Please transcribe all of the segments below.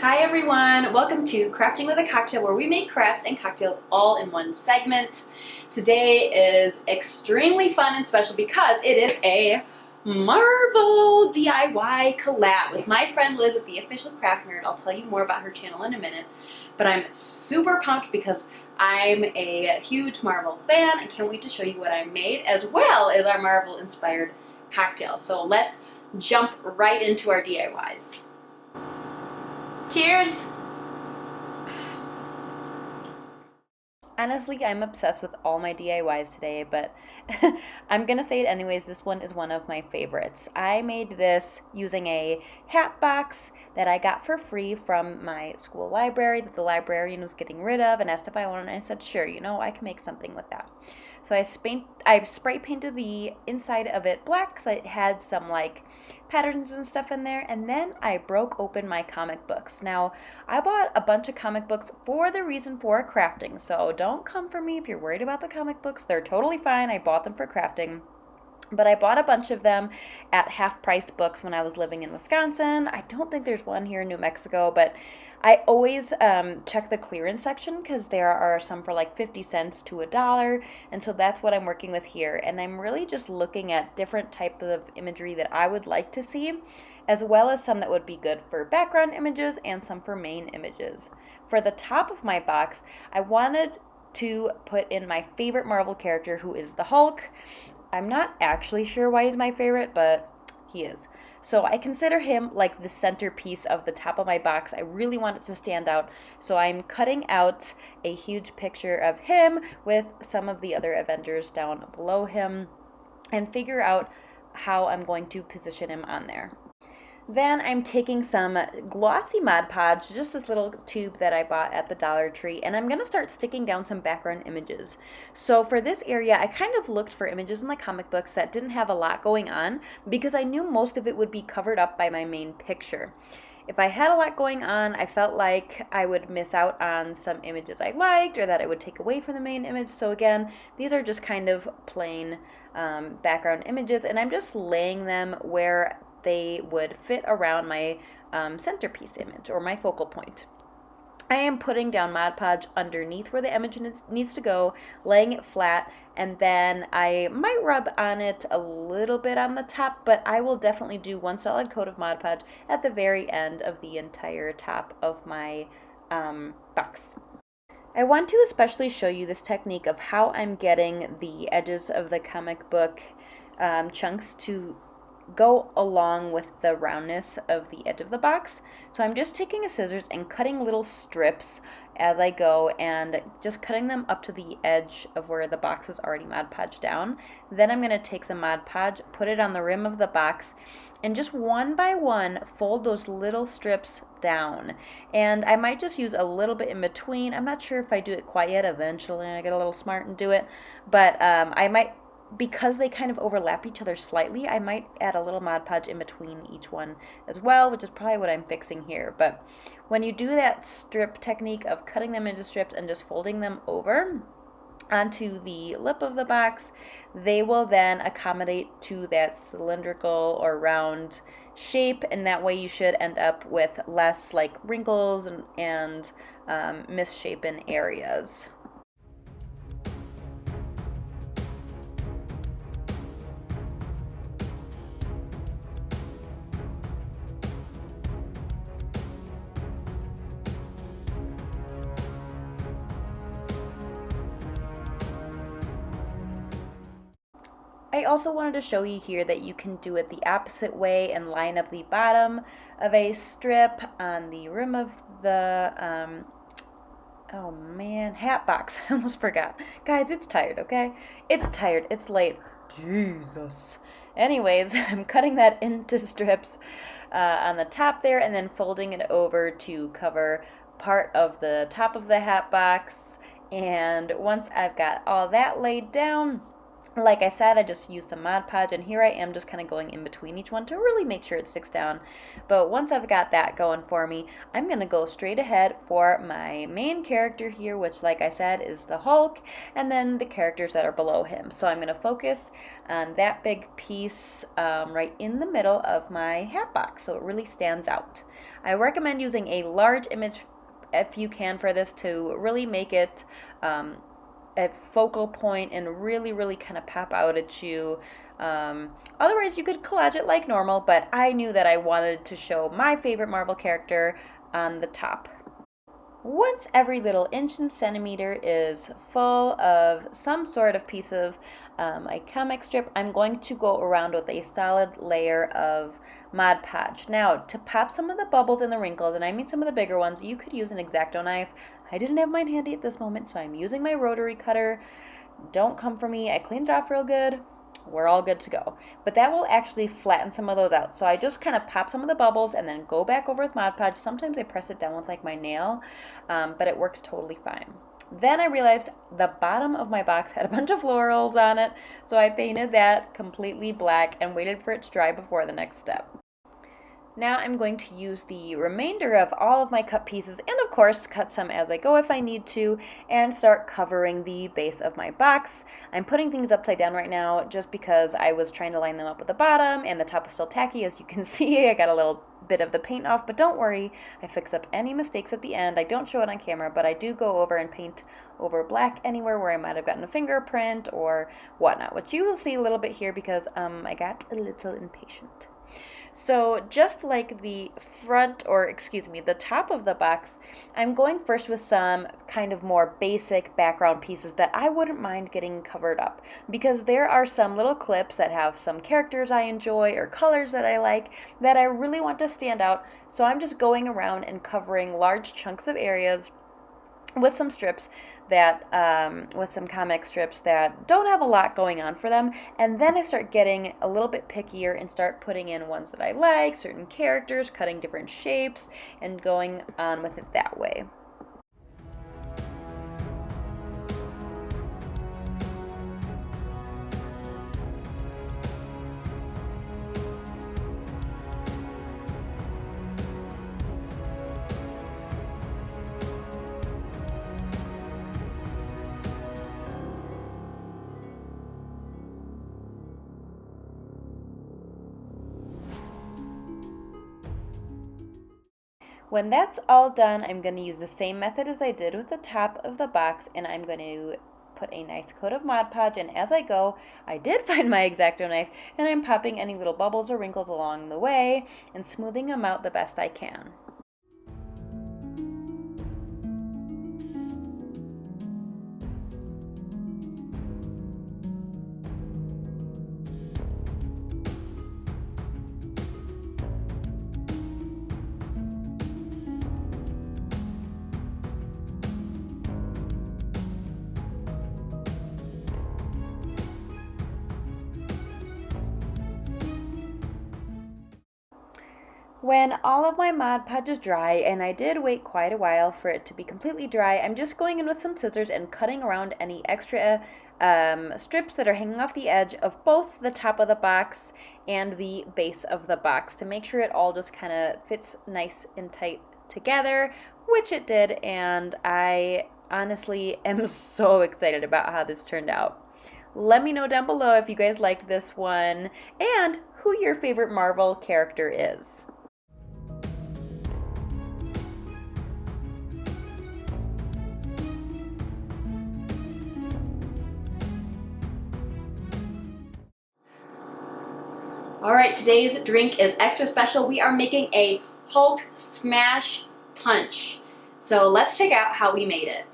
Hi everyone, welcome to Crafting with a Cocktail, where we make crafts and cocktails all in one segment. Today is extremely fun and special because it is a Marvel DIY collab with my friend Liz at The Official Craft Nerd. I'll tell you more about her channel in a minute, but I'm super pumped because I'm a huge Marvel fan and can't wait to show you what I made, as well as our Marvel inspired cocktail. So let's jump right into our DIYs. Cheers! Honestly, I'm obsessed with all my DIYs today, but I'm gonna say it anyways. This one is one of my favorites. I made this using a hat box that I got for free from my school library that the librarian was getting rid of and asked if I wanted, and I said, sure, I can make something with that. So I spray painted the inside of it black because it had some like patterns and stuff in there, and then I broke open my comic books. Now, I bought a bunch of comic books for the reason for crafting, so don't come for me if you're worried about the comic books. They're totally fine. I bought them for crafting. But I bought a bunch of them at half-priced books when I was living in Wisconsin. I don't think there's one here in New Mexico, but I always check the clearance section because there are some for like 50 cents to $1, and so that's what I'm working with here. And I'm really just looking at different types of imagery that I would like to see, as well as some that would be good for background images and some for main images. For the top of my box, I wanted to put in my favorite Marvel character, who is the Hulk. I'm not actually sure why he's my favorite, but he is. So I consider him like the centerpiece of the top of my box. I really want it to stand out, so I'm cutting out a huge picture of him with some of the other Avengers down below him and figure out how I'm going to position him on there. Then I'm taking some glossy Mod Podge, just this little tube that I bought at the Dollar Tree, and I'm going to start sticking down some background images. So for this area, I kind of looked for images in the comic books that didn't have a lot going on because I knew most of it would be covered up by my main picture. If I had a lot going on, I felt like I would miss out on some images I liked or that it would take away from the main image. So again, these are just kind of plain background images, and I'm just laying them where they would fit around my centerpiece image or my focal point. I am putting down Mod Podge underneath where the image needs to go, laying it flat, and then I might rub on it a little bit on the top, but I will definitely do one solid coat of Mod Podge at the very end of the entire top of my box. I want to especially show you this technique of how I'm getting the edges of the comic book chunks to go along with the roundness of the edge of the box. So I'm just taking a scissors and cutting little strips as I go and just cutting them up to the edge of where the box is already Mod Podged down. Then I'm going to take some Mod Podge, put it on the rim of the box, and just one by one fold those little strips down. And I might just use a little bit in between. I'm not sure if I do it quite yet. Eventually I get a little smart and do it, but I might, because they kind of overlap each other slightly, I might add a little Mod Podge in between each one as well, which is probably what I'm fixing here. But when you do that strip technique of cutting them into strips and just folding them over onto the lip of the box, they will then accommodate to that cylindrical or round shape, and that way you should end up with less like wrinkles and misshapen areas. I also wanted to show you here that you can do it the opposite way and line up the bottom of a strip on the rim of the, oh man, hat box. I almost forgot. Guys, it's tired, okay? It's tired. It's late. Jesus. Anyways, I'm cutting that into strips on the top there and then folding it over to cover part of the top of the hat box. And once I've got all that laid down, Like I said, I just used some Mod Podge, and here I am just kind of going in between each one to really make sure it sticks down. But once I've got that going for me, I'm going to go straight ahead for my main character here, which, like I said, is the Hulk, and then the characters that are below him. So I'm going to focus on that big piece right in the middle of my hat box, so it really stands out. I recommend using a large image if you can for this to really make it a focal point and really kind of pop out at you. Otherwise, you could collage it like normal, but I knew that I wanted to show my favorite Marvel character on the top. Once every little inch and centimeter is full of some sort of piece of a comic strip, I'm going to go around with a solid layer of Mod Podge. Now, to pop some of the bubbles and the wrinkles, and I mean some of the bigger ones, you could use an X-Acto knife. I didn't have mine handy at this moment, so I'm using my rotary cutter. Don't come for me. I cleaned it off real good. We're all good to go. But that will actually flatten some of those out. So I just kind of pop some of the bubbles and then go back over with Mod Podge. Sometimes I press it down with like my nail, but it works totally fine. Then I realized the bottom of my box had a bunch of florals on it, so I painted that completely black and waited for it to dry before the next step. Now I'm going to use the remainder of all of my cut pieces, and of course cut some as I go if I need to, and start covering the base of my box. I'm putting things upside down right now just because I was trying to line them up with the bottom, and the top is still tacky. As you can see, I got a little bit of the paint off, but don't worry, I fix up any mistakes at the end. I don't show it on camera, but I do go over and paint over black anywhere where I might have gotten a fingerprint or whatnot, which you will see a little bit here because I got a little impatient. So just like the front, or excuse me, the top of the box, I'm going first with some kind of more basic background pieces that I wouldn't mind getting covered up, because there are some little clips that have some characters I enjoy or colors that I like that I really want to stand out. So I'm just going around and covering large chunks of areas with some strips that, with some comic strips that don't have a lot going on for them, and then I start getting a little bit pickier and start putting in ones that I like, certain characters, cutting different shapes, and going on with it that way. When that's all done, I'm going to use the same method as I did with the top of the box, and I'm going to put a nice coat of Mod Podge, and as I go, I did find my X-Acto knife, and I'm popping any little bubbles or wrinkles along the way and smoothing them out the best I can. When all of my Mod Podge is dry, and I did wait quite a while for it to be completely dry, I'm just going in with some scissors and cutting around any extra strips that are hanging off the edge of both the top of the box and the base of the box to make sure it all just kind of fits nice and tight together, which it did, and I honestly am so excited about how this turned out. Let me know down below if you guys liked this one and who your favorite Marvel character is. All right, today's drink is extra special. We are making a Hulk Smash Punch. So let's check out how we made it.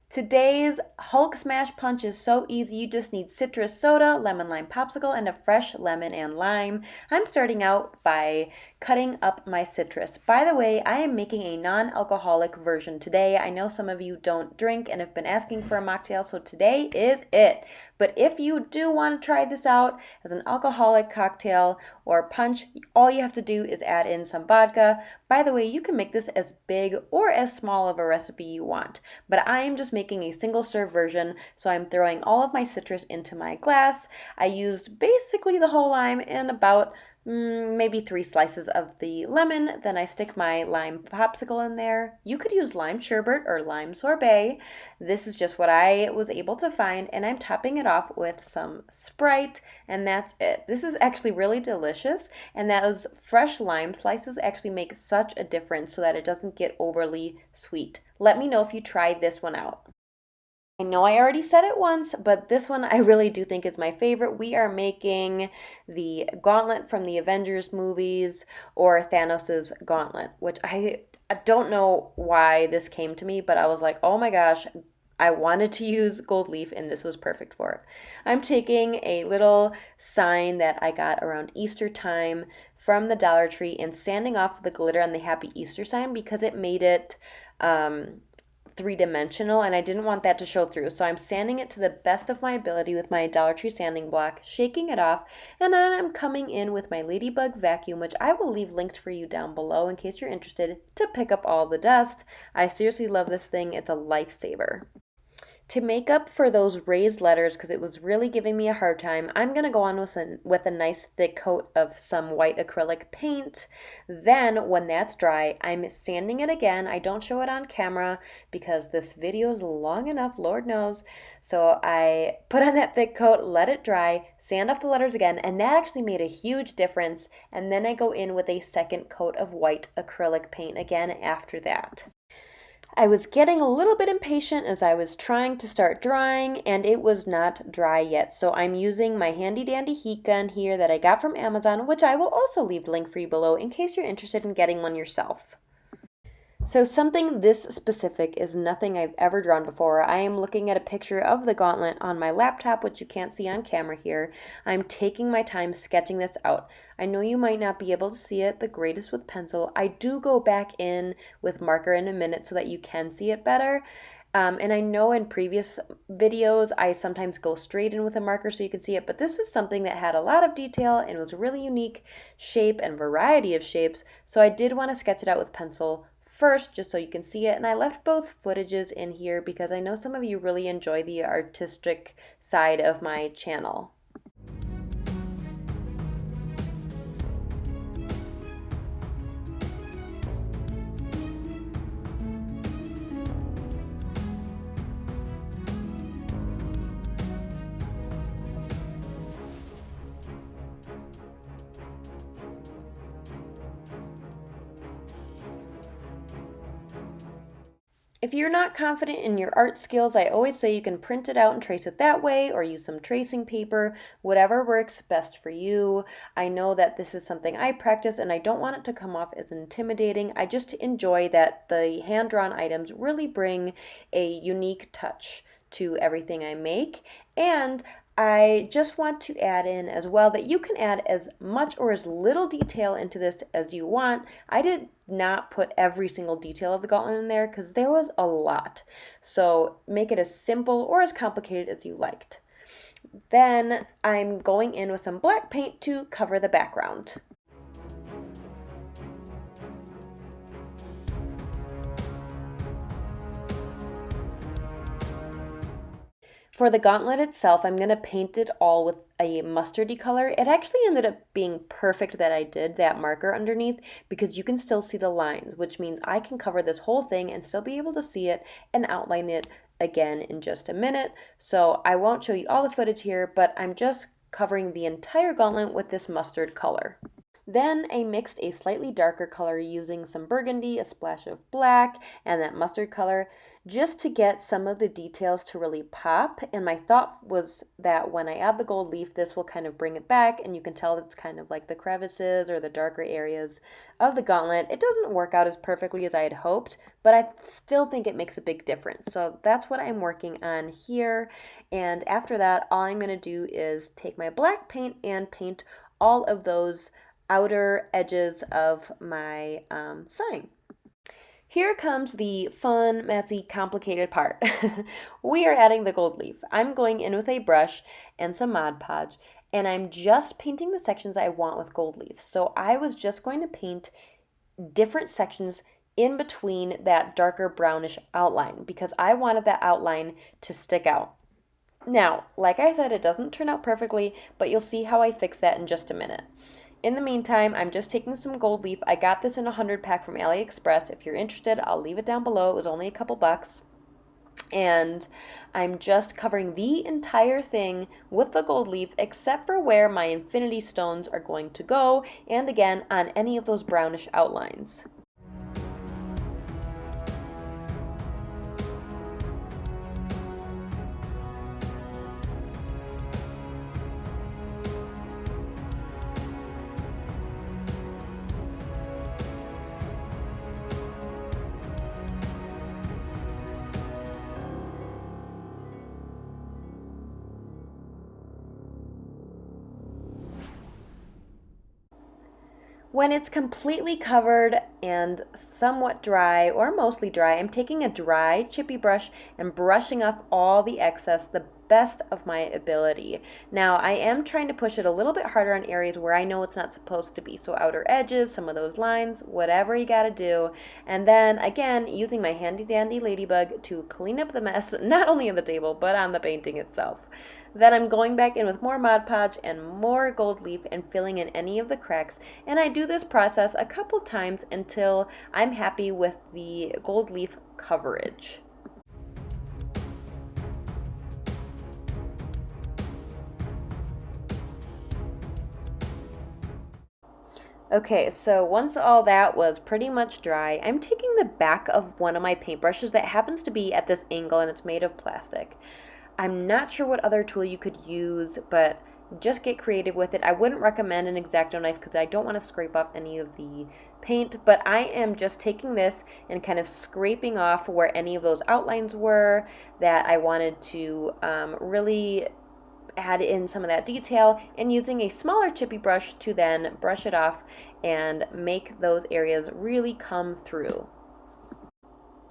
Today's Hulk Smash Punch is so easy. You just need citrus soda, lemon lime popsicle, and a fresh lemon and lime. I'm starting out by cutting up my citrus. By the way, I am making a non-alcoholic version today. I know some of you don't drink and have been asking for a mocktail, so today is it. But if you do want to try this out as an alcoholic cocktail or punch, all you have to do is add in some vodka. By the way, you can make this as big or as small of a recipe you want, but I am just making a single serve version, so I'm throwing all of my citrus into my glass. I used basically the whole lime and about maybe 3 slices of the lemon. Then I stick my lime popsicle in there. You could use lime sherbet or lime sorbet. This is just what I was able to find, and I'm topping it off with some Sprite, and that's it. This is actually really delicious, and those fresh lime slices actually make such a difference so that it doesn't get overly sweet. Let me know if you tried this one out. I know I already said it once, but this one I really do think is my favorite. We are making the gauntlet from the Avengers movies, or Thanos' gauntlet, which I don't know why this came to me, but I was like, oh my gosh, I wanted to use gold leaf and this was perfect for it. I'm taking a little sign that I got around Easter time from the Dollar Tree and sanding off the glitter on the Happy Easter sign because it made it three-dimensional and I didn't want that to show through. So I'm sanding it to the best of my ability with my Dollar Tree sanding block, shaking it off, and then I'm coming in with my Ladybug vacuum, which I will leave linked for you down below in case you're interested, to pick up all the dust. I seriously love this thing. It's a lifesaver. To make up for those raised letters, because it was really giving me a hard time, I'm going to go on with a nice thick coat of some white acrylic paint. Then, when that's dry, I'm sanding it again. I don't show it on camera because this video is long enough, Lord knows. So I put on that thick coat, let it dry, sand off the letters again, and that actually made a huge difference. And then I go in with a second coat of white acrylic paint again after that. I was getting a little bit impatient as I was trying to start drawing, and it was not dry yet. So I'm using my handy dandy heat gun here that I got from Amazon, which I will also leave a link for you below in case you're interested in getting one yourself. So something this specific is nothing I've ever drawn before. I am looking at a picture of the gauntlet on my laptop, which you can't see on camera here. I'm taking my time sketching this out. I know you might not be able to see it the greatest with pencil. I do go back in with marker in a minute so that you can see it better. And I know in previous videos I sometimes go straight in with a marker so you can see it, but this was something that had a lot of detail and was really unique shape and variety of shapes, so I did want to sketch it out with pencil first just so you can see it. And I left both footages in here because I know some of you really enjoy the artistic side of my channel. If you're not confident in your art skills, I always say you can print it out and trace it that way or use some tracing paper, whatever works best for you. I know that this is something I practice and I don't want it to come off as intimidating. I just enjoy that the hand-drawn items really bring a unique touch to everything I make. And I just want to add in as well that you can add as much or as little detail into this as you want. I did not put every single detail of the gauntlet in there because there was a lot. So make it as simple or as complicated as you liked. Then I'm going in with some black paint to cover the background. For the gauntlet itself, I'm going to paint it all with a mustardy color. It actually ended up being perfect that I did that marker underneath because you can still see the lines, which means I can cover this whole thing and still be able to see it and outline it again in just a minute. So I won't show you all the footage here, but I'm just covering the entire gauntlet with this mustard color. Then I mixed a slightly darker color using some burgundy, a splash of black, and that mustard color just to get some of the details to really pop. And my thought was that when I add the gold leaf, this will kind of bring it back, and you can tell it's kind of like the crevices or the darker areas of the gauntlet. It doesn't work out as perfectly as I had hoped, but I still think it makes a big difference. So that's what I'm working on here. And after that, all I'm going to do is take my black paint and paint all of those outer edges of my sign. Here comes the fun, messy, complicated part. We are adding the gold leaf. I'm going in with a brush and some Mod Podge, and I'm just painting the sections I want with gold leaf. So I was just going to paint different sections in between that darker brownish outline because I wanted that outline to stick out. Now, like I said, it doesn't turn out perfectly, but you'll see how I fix that in just a minute. In the meantime, I'm just taking some gold leaf. I got this in a 100 pack from AliExpress. If you're interested, I'll leave it down below. It was only a couple bucks. And I'm just covering the entire thing with the gold leaf except for where my infinity stones are going to go, and again on any of those brownish outlines. When it's completely covered and somewhat dry, or mostly dry, I'm taking a dry chippy brush and brushing off all the excess the best of my ability. Now, I am trying to push it a little bit harder on areas where I know it's not supposed to be. So outer edges, some of those lines, whatever you gotta do. And then again, using my handy dandy ladybug to clean up the mess, not only on the table, but on the painting itself. Then I'm going back in with more Mod Podge and more gold leaf and filling in any of the cracks. And I do this process a couple times until I'm happy with the gold leaf coverage. Okay, so once all that was pretty much dry, I'm taking the back of one of my paintbrushes that happens to be at this angle and it's made of plastic. I'm not sure what other tool you could use, but just get creative with it. I wouldn't recommend an X-Acto knife because I don't want to scrape off any of the paint, but I am just taking this and kind of scraping off where any of those outlines were that I wanted to really add in some of that detail, and using a smaller chippy brush to then brush it off and make those areas really come through.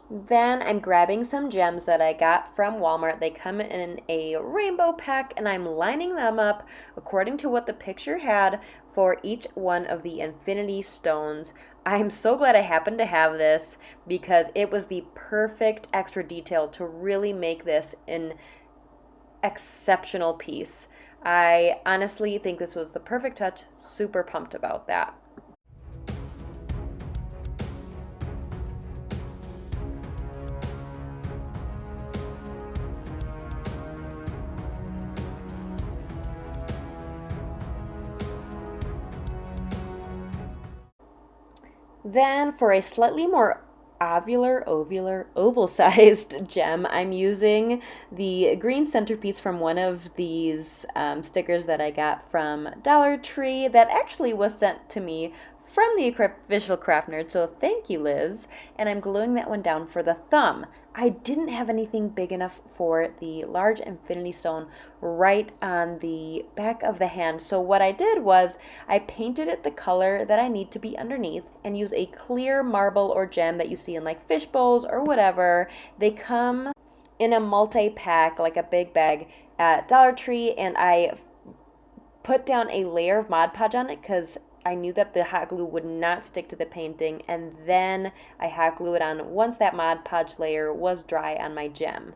Then I'm grabbing some gems that I got from Walmart. They come in a rainbow pack and I'm lining them up according to what the picture had for each one of the infinity stones. I'm so glad I happened to have this because it was the perfect extra detail to really make this an exceptional piece. I honestly think this was the perfect touch. Super pumped about that. Then for a slightly more oval-sized gem, I'm using the green centerpiece from one of these stickers that I got from Dollar Tree that actually was sent to me from the official craft nerd, so thank you, Liz. And I'm gluing that one down for the thumb. I didn't have anything big enough for the large infinity stone right on the back of the hand. So what I did was I painted it the color that I need to be underneath and use a clear marble or gem that you see in like fish bowls or whatever. They come in a multi-pack, like a big bag at Dollar Tree, and I put down a layer of Mod Podge on it because I knew that the hot glue would not stick to the painting, and then I hot glue it on once that Mod Podge layer was dry on my gem.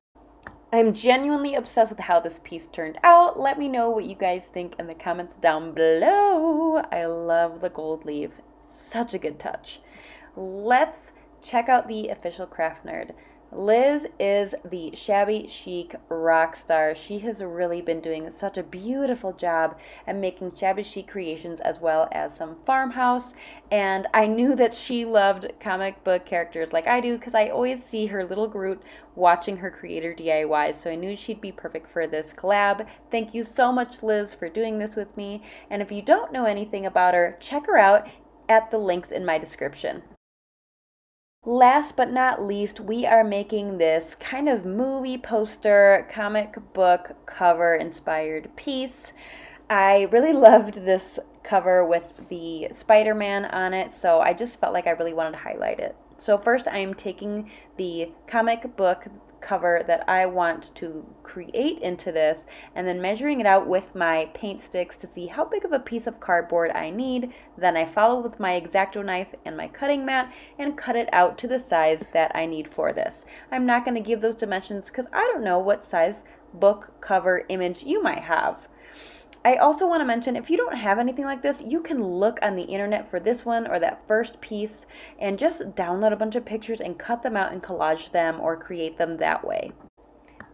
I'm genuinely obsessed with how this piece turned out. Let me know what you guys think in the comments down below. I love the gold leaf. Such a good touch. Let's check out the official craft nerd. Liz is the shabby chic rock star. She has really been doing such a beautiful job at making shabby chic creations as well as some farmhouse. And I knew that she loved comic book characters like I do because I always see her little Groot watching her creator DIYs. So I knew she'd be perfect for this collab. Thank you so much, Liz, for doing this with me. And if you don't know anything about her, check her out at the links in my description. Last but not least, we are making this kind of movie poster, comic book cover inspired piece. I really loved this cover with the Spider-Man on it, so I just felt like I really wanted to highlight it. So first I am taking the comic book cover that I want to create into this and then measuring it out with my paint sticks to see how big of a piece of cardboard I need. Then I follow with my X-Acto knife and my cutting mat and cut it out to the size that I need for this. I'm not going to give those dimensions because I don't know what size book cover image you might have. I also want to mention, if you don't have anything like this, you can look on the internet for this one or that first piece and just download a bunch of pictures and cut them out and collage them or create them that way.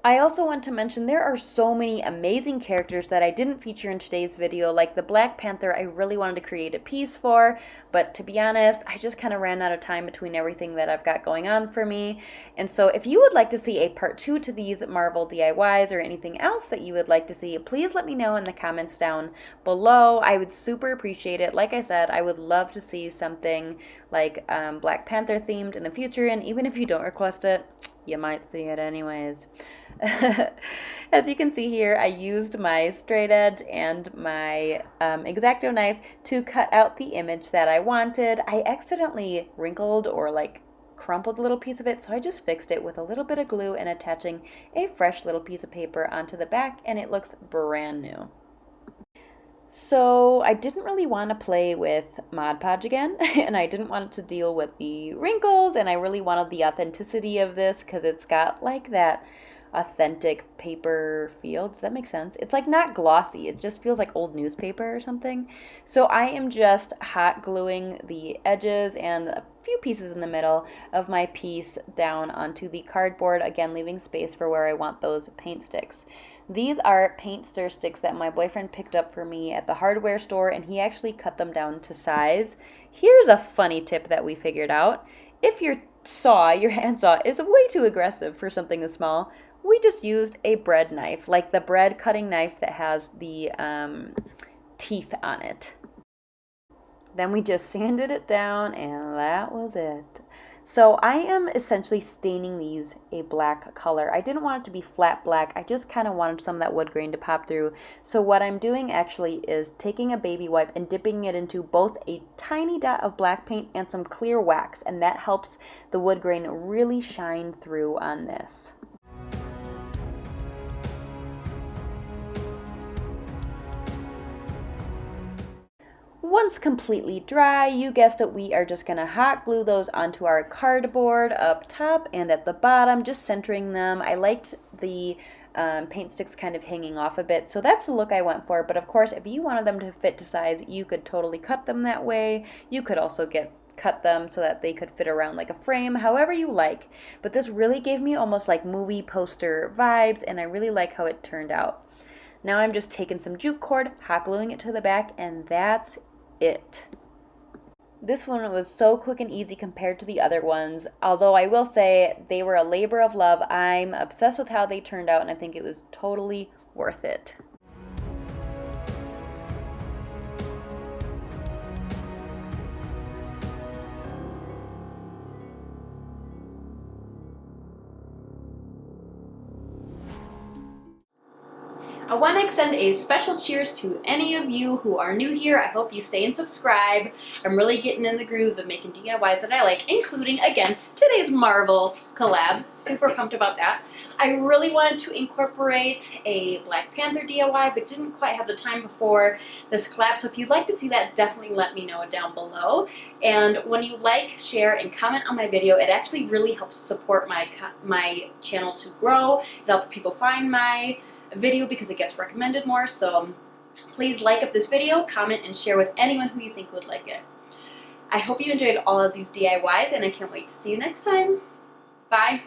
I also want to mention there are so many amazing characters that I didn't feature in today's video, like the Black Panther I really wanted to create a piece for, but to be honest, I just kind of ran out of time between everything that I've got going on for me. And so if you would like to see a part 2 to these Marvel DIYs or anything else that you would like to see, please let me know in the comments down below. I would super appreciate it. Like I said, I would love to see something like Black Panther themed in the future, and even if you don't request it, you might see it anyways. As you can see here, I used my straight edge and my X-Acto knife to cut out the image that I wanted. I accidentally wrinkled or like crumpled a little piece of it, so I just fixed it with a little bit of glue and attaching a fresh little piece of paper onto the back, and it looks brand new. So I didn't really want to play with Mod Podge again, and I didn't want to deal with the wrinkles, and I really wanted the authenticity of this because it's got like that authentic paper feel. Does that make sense? It's like not glossy, it just feels like old newspaper or something. So I am just hot gluing the edges and a few pieces in the middle of my piece down onto the cardboard, again leaving space for where I want those paint sticks. These are paint stir sticks that my boyfriend picked up for me at the hardware store, and he actually cut them down to size. Here's a funny tip that we figured out. If your hand saw is way too aggressive for something this small, we just used a bread knife, like the bread cutting knife that has the teeth on it. Then we just sanded it down, and that was it. So I am essentially staining these a black color. I didn't want it to be flat black. I just kind of wanted some of that wood grain to pop through. So what I'm doing actually is taking a baby wipe and dipping it into both a tiny dot of black paint and some clear wax, and that helps the wood grain really shine through on this. Once completely dry, you guessed it, we are just going to hot glue those onto our cardboard up top and at the bottom, just centering them. I liked the paint sticks kind of hanging off a bit, so that's the look I went for. But of course, if you wanted them to fit to size, you could totally cut them that way. You could also cut them so that they could fit around like a frame, however you like. But this really gave me almost like movie poster vibes, and I really like how it turned out. Now I'm just taking some jute cord, hot gluing it to the back, and that's it. This one was so quick and easy compared to the other ones, although I will say they were a labor of love. I'm obsessed with how they turned out, and I think it was totally worth it. I want to extend a special cheers to any of you who are new here. I hope you stay and subscribe. I'm really getting in the groove of making DIYs that I like, including, again, today's Marvel collab. Super pumped about that. I really wanted to incorporate a Black Panther DIY, but didn't quite have the time before this collab. So if you'd like to see that, definitely let me know down below. And when you like, share, and comment on my video, it actually really helps support my channel to grow. It helps people find my video because it gets recommended more. So please like up this video, comment, and share with anyone who you think would like it. I hope you enjoyed all of these DIYs, and I can't wait to see you next time. Bye.